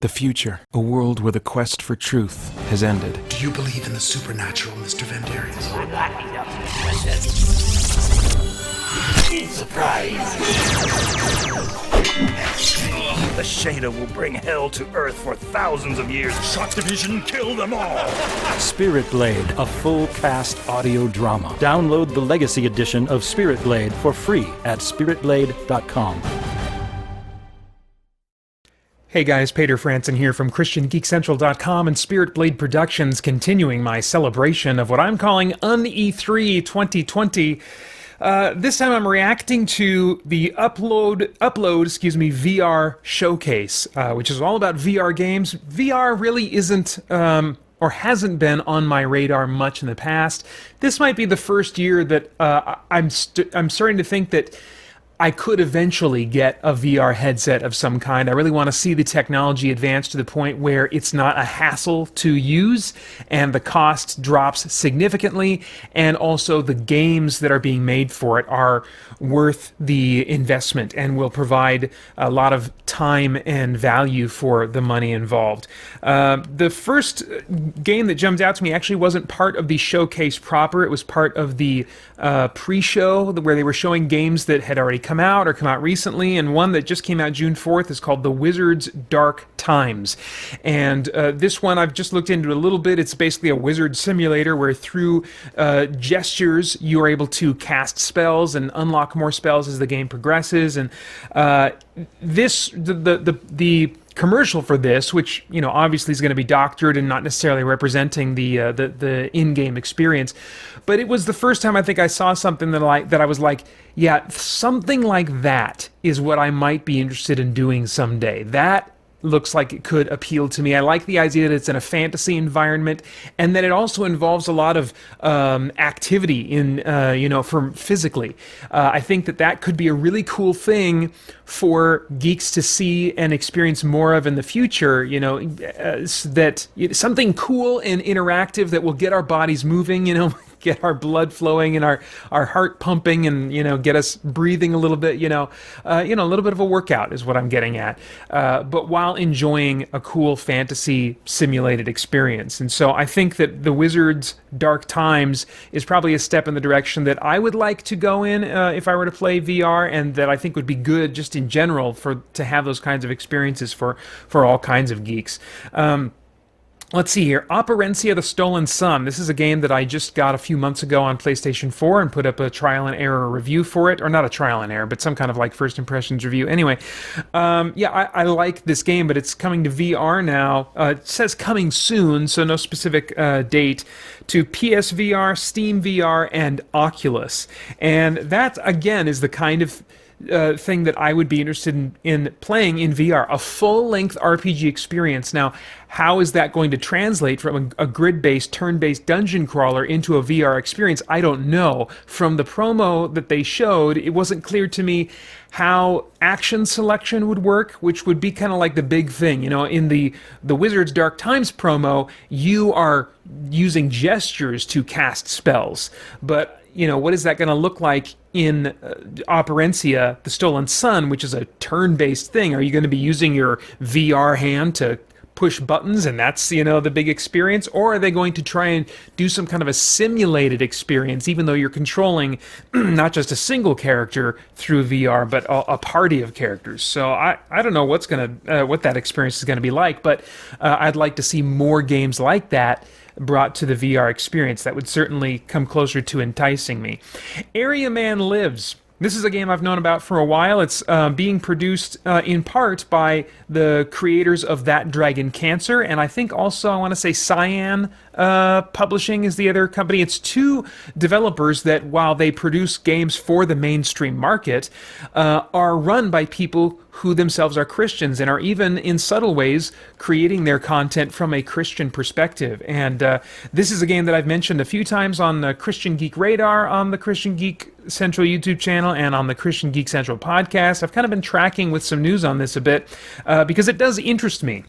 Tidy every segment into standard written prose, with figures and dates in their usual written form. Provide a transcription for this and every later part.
The future, a world where the quest for truth has ended. Do you believe in the supernatural, Mr. Vandarius? I'm not surprise! The Shader will bring hell to Earth for thousands of years. Shock Division, kill them all! Spirit Blade, a full-cast audio drama. Download the Legacy Edition of Spirit Blade for free at spiritblade.com. Hey guys, Peter Franson here from christiangeekcentral.com and Spirit Blade Productions, continuing my celebration of what I'm calling UN-E3 2020. This time I'm reacting to the Upload VR showcase, which is all about VR games. VR really isn't, or hasn't been on my radar much in the past. This might be the first year that I'm starting to think that I could eventually get a VR headset of some kind. I really want to see the technology advance to the point where it's not a hassle to use and the cost drops significantly, and also the games that are being made for it are worth the investment and will provide a lot of time and value for the money involved. The first game that jumped out to me actually wasn't part of the showcase proper. It was part of the pre-show where they were showing games that had already come out or come out recently, and one that just came out June 4th is called The Wizard's Dark Times. And this one I've just looked into a little bit. It's basically a wizard simulator where through gestures you are able to cast spells and unlock more spells as the game progresses. And the commercial for this, which obviously is going to be doctored and not necessarily representing the in-game experience, but it was the first time I think I saw something that I was like, yeah, something like that is what I might be interested in doing someday. That looks like it could appeal to me. I like the idea that it's in a fantasy environment and that it also involves a lot of activity in, from physically. I think that could be a really cool thing for geeks to see and experience more of in the future, that something cool and interactive that will get our bodies moving, get our blood flowing and our heart pumping and, get us breathing a little bit, a little bit of a workout is what I'm getting at, but while enjoying a cool fantasy simulated experience. And so I think that The Wizard's Dark Times is probably a step in the direction that I would like to go in if I were to play VR, and that I think would be good just in general to have those kinds of experiences for all kinds of geeks. Let's see here. Operencia the Stolen Sun. This is a game that I just got a few months ago on PlayStation 4 and put up a trial and error review for it. Or not a trial and error, but some kind of like first impressions review. Anyway, I like this game, but it's coming to VR now. It says coming soon, so no specific date, to PSVR, Steam VR, and Oculus. And that, again, is the kind of thing that I would be interested in playing in VR, a full-length RPG experience. Now, how is that going to translate from a grid-based, turn-based dungeon crawler into a VR experience? I don't know. From the promo that they showed, it wasn't clear to me how action selection would work, which would be kind of like the big thing. In the Wizard's Dark Times promo, you are using gestures to cast spells, but what is that going to look like in Operencia, The Stolen Sun, which is a turn-based thing? Are you going to be using your VR hand to push buttons and that's, the big experience? Or are they going to try and do some kind of a simulated experience, even though you're controlling not just a single character through VR, but a party of characters? So I don't know what that experience is going to be like, but I'd like to see more games like that brought to the VR experience. That would certainly come closer to enticing me. Area Man Lives. This is a game I've known about for a while. It's being produced in part by the creators of That Dragon Cancer, and I think also I want to say Cyan Publishing is the other company. It's two developers that, while they produce games for the mainstream market, are run by people who themselves are Christians and are even in subtle ways creating their content from a Christian perspective. And this is a game that I've mentioned a few times on the Christian Geek Radar, on the Christian Geek Central YouTube channel, and on the Christian Geek Central podcast. I've kind of been tracking with some news on this a bit because it does interest me.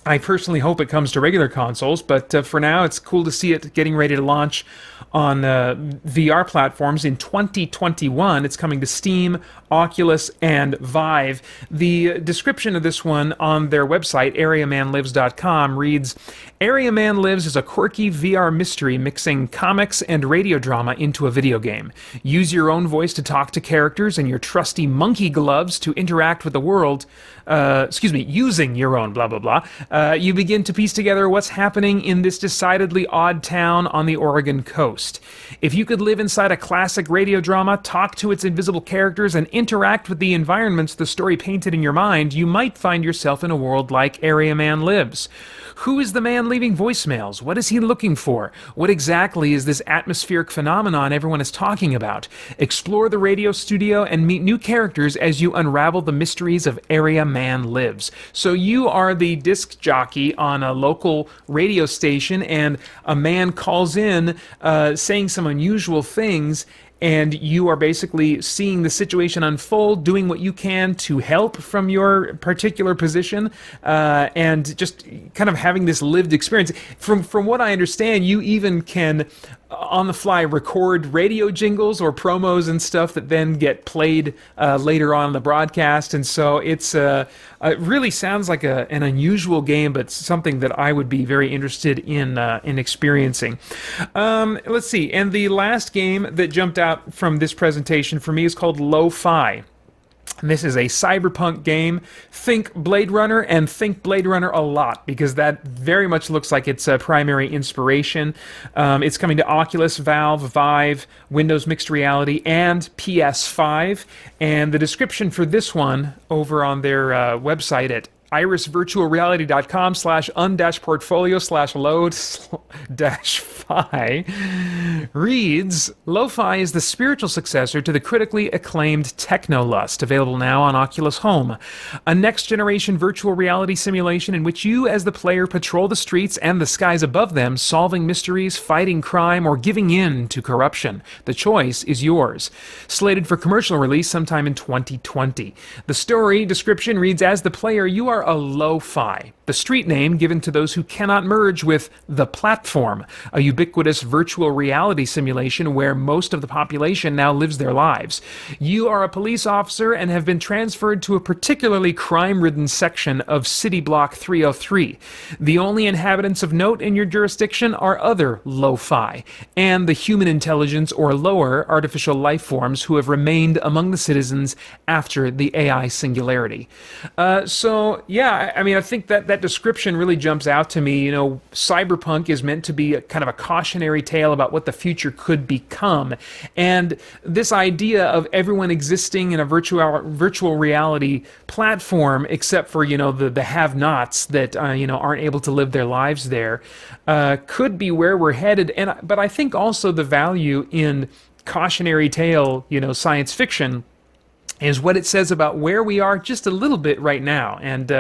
I personally hope it comes to regular consoles, but for now it's cool to see it getting ready to launch on VR platforms in 2021. It's coming to Steam, Oculus, and Vive. The description of this one on their website, areamanlives.com, reads, Area Man Lives is a quirky VR mystery mixing comics and radio drama into a video game. Use your own voice to talk to characters and your trusty monkey gloves to interact with the world. Using your own blah, blah, blah. You begin to piece together what's happening in this decidedly odd town on the Oregon coast. If you could live inside a classic radio drama, talk to its invisible characters, and interact with the environments the story painted in your mind, you might find yourself in a world like Area Man Lives. Who is the man leaving voicemails? What is he looking for? What exactly is this atmospheric phenomenon everyone is talking about? Explore the radio studio and meet new characters as you unravel the mysteries of Area Man Lives. So you are the disc jockey on a local radio station, and a man calls in saying some unusual things, and you are basically seeing the situation unfold, doing what you can to help from your particular position, and just kind of having this lived experience. From what I understand, you even can, on the fly, record radio jingles or promos and stuff that then get played later on in the broadcast. And so it really sounds like an unusual game, but something that I would be very interested in experiencing. Let's see. And the last game that jumped out from this presentation for me is called Lofa. This is a cyberpunk game. Think Blade Runner, and think Blade Runner a lot, because that very much looks like its primary inspiration. It's coming to Oculus, Valve, Vive, Windows Mixed Reality, and PS5. And the description for this one over on their website at irisvirtualreality.com/un-portfolio/load-fi reads, Lo-Fi is the spiritual successor to the critically acclaimed Technolust, available now on Oculus Home, a next-generation virtual reality simulation in which you as the player patrol the streets and the skies above them, solving mysteries, fighting crime, or giving in to corruption. The choice is yours. Slated for commercial release sometime in 2020. The story description reads, as the player, you are a Lo-Fi, the street name given to those who cannot merge with the platform, a ubiquitous virtual reality simulation where most of the population now lives their lives. You are a police officer and have been transferred to a particularly crime-ridden section of City Block 303. The only inhabitants of note in your jurisdiction are other Lo-Fi, and the human intelligence or lower artificial life forms who have remained among the citizens after the AI singularity. I mean, I think that description really jumps out to me. You know, cyberpunk is meant to be kind of a cautionary tale about what the future could become. And this idea of everyone existing in a virtual reality platform, except for, the have-nots that, aren't able to live their lives there, could be where we're headed. But I think also the value in cautionary tale, science fiction, is what it says about where we are just a little bit right now. And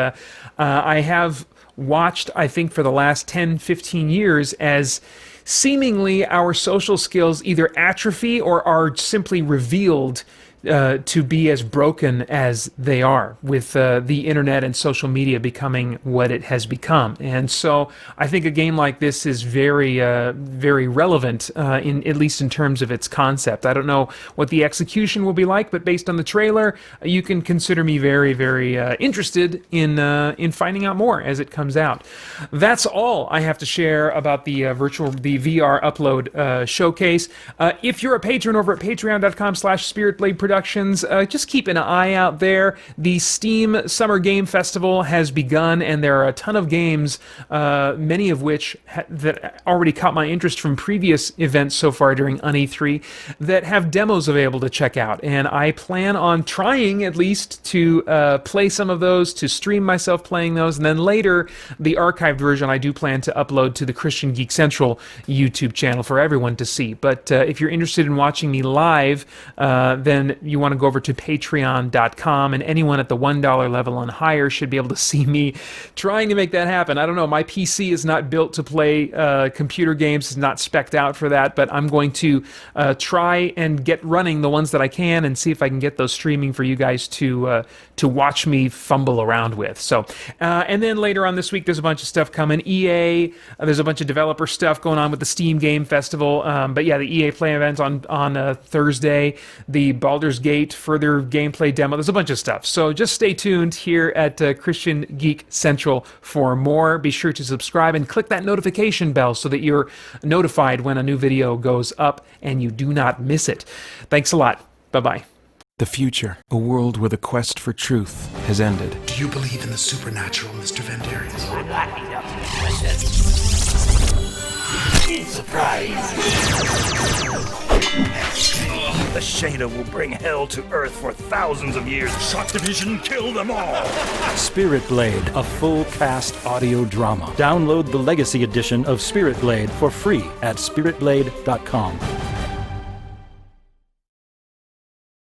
I have watched, I think, for the last 10, 15 years as seemingly our social skills either atrophy or are simply revealed to be as broken as they are, with the internet and social media becoming what it has become. And so I think a game like this is very, very relevant, at least in terms of its concept. I don't know what the execution will be like, but based on the trailer, you can consider me very, very interested in finding out more as it comes out. That's all I have to share about the VR upload showcase. If you're a patron over at patreon.com/spiritblade Productions, just keep an eye out there. The Steam Summer Game Festival has begun, and there are a ton of games, many of which that already caught my interest from previous events so far during UN-E3, that have demos available to check out. And I plan on trying at least to play some of those, to stream myself playing those, and then later the archived version I do plan to upload to the Christian Geek Central YouTube channel for everyone to see. But if you're interested in watching me live, then you want to go over to patreon.com, and anyone at the $1 level and higher should be able to see me trying to make that happen. I don't know, my PC is not built to play computer games, it's not spec'd out for that, but I'm going to try and get running the ones that I can and see if I can get those streaming for you guys to watch me fumble around with. So, and then later on this week, there's a bunch of stuff coming. EA, there's a bunch of developer stuff going on with the Steam Game Festival, but yeah, the EA Play event on Thursday, the Baldur's Baldur's Gate, further gameplay demo. There's a bunch of stuff. So just stay tuned here at Christian Geek Central for more. Be sure to subscribe and click that notification bell so that you're notified when a new video goes up and you do not miss it. Thanks a lot. Bye-bye. The future, a world where the quest for truth has ended. Do you believe in the supernatural, Mr. Vandarius? Surprise! The Shader will bring hell to Earth for thousands of years. Shock Division, kill them all! Spirit Blade, a full cast audio drama. Download the Legacy Edition of Spirit Blade for free at spiritblade.com.